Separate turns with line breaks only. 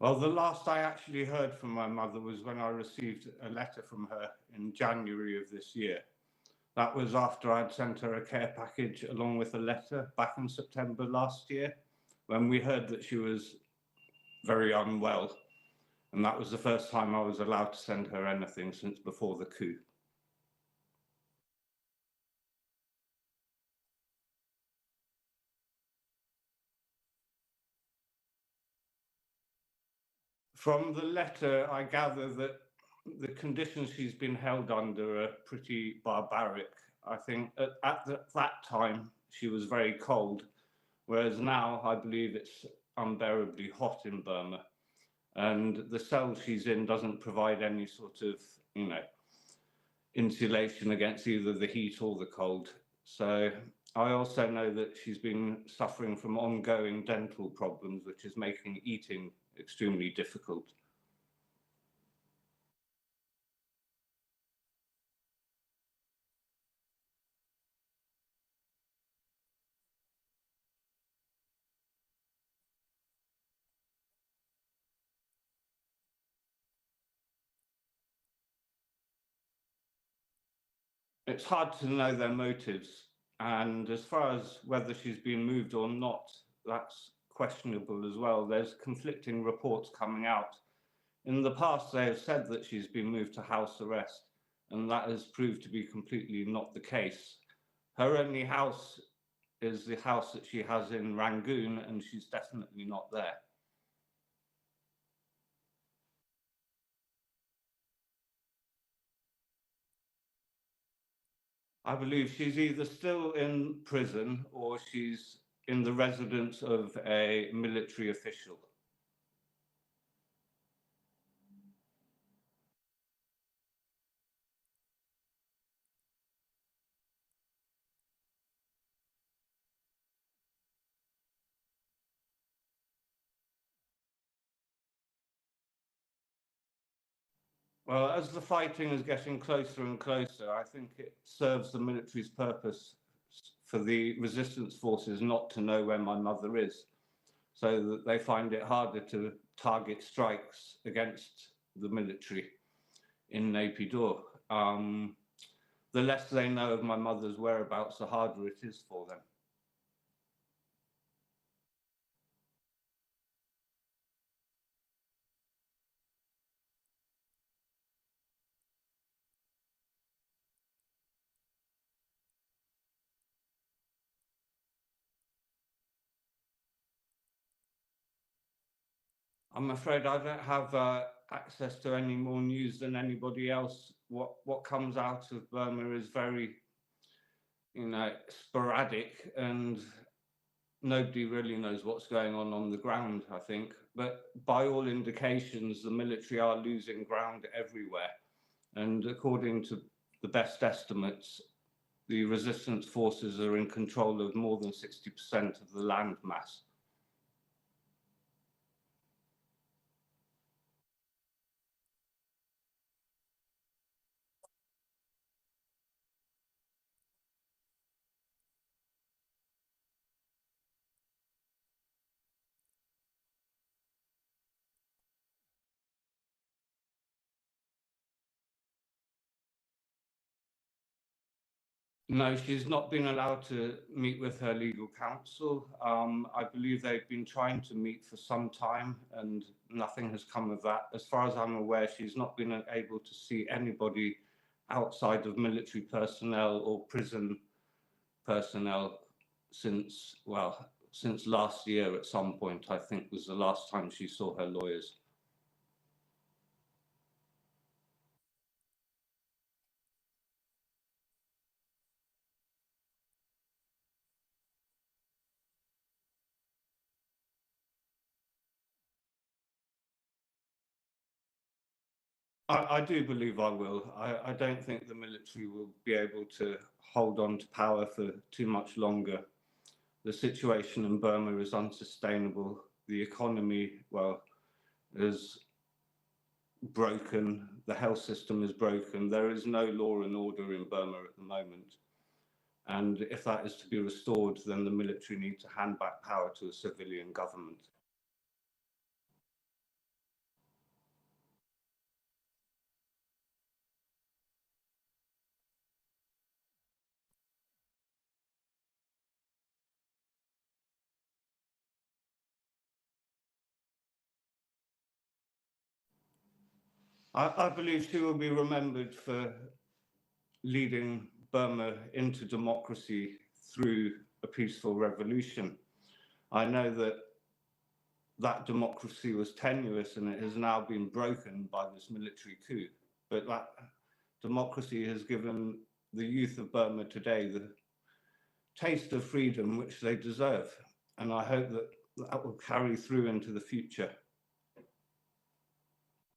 Well, the last I actually heard from my mother was when I received a letter from her in January of this year. That was after I'd sent her a care package along with a letter back in September last year, when we heard that she was very unwell. And that was the first time I was allowed to send her anything since before the coup. From the letter, I gather that the conditions she's been held under are pretty barbaric. I think that time she was very cold, whereas now I believe it's unbearably hot in Burma. And the cell she's in doesn't provide any sort of, insulation against either the heat or the cold. So I also know that she's been suffering from ongoing dental problems, which is making eating extremely difficult. It's hard to know their motives. And as far as whether she's been moved or not, that's questionable as well. There's conflicting reports coming out. In the past, they have said that she's been moved to house arrest, and that has proved to be completely not the case. Her only house is the house that she has in Rangoon, and she's definitely not there. I believe she's either still in prison or she's in the residence of a military official. Well, as the fighting is getting closer and closer, I think it serves the military's purpose for the resistance forces not to know where my mother is, so that they find it harder to target strikes against the military in Naypyidaw. The less they know of my mother's whereabouts, the harder it is for them. I'm afraid I don't have access to any more news than anybody else. What comes out of Burma is very, sporadic, and nobody really knows what's going on the ground, I think. But by all indications, the military are losing ground everywhere. And according to the best estimates, the resistance forces are in control of more than 60% of the land mass. No, she's not been allowed to meet with her legal counsel. I believe they've been trying to meet for some time and nothing has come of that. As far as I'm aware, she's not been able to see anybody outside of military personnel or prison personnel since last year at some point, I think was the last time she saw her lawyers. I do believe I will. I don't think the military will be able to hold on to power for too much longer. The situation in Burma is unsustainable. The economy, well, is broken. The health system is broken. There is no law and order in Burma at the moment. And if that is to be restored, then the military need to hand back power to a civilian government. I believe she will be remembered for leading Burma into democracy through a peaceful revolution. I know that that democracy was tenuous and it has now been broken by this military coup. But that democracy has given the youth of Burma today the taste of freedom which they deserve. And I hope that that will carry through into the future.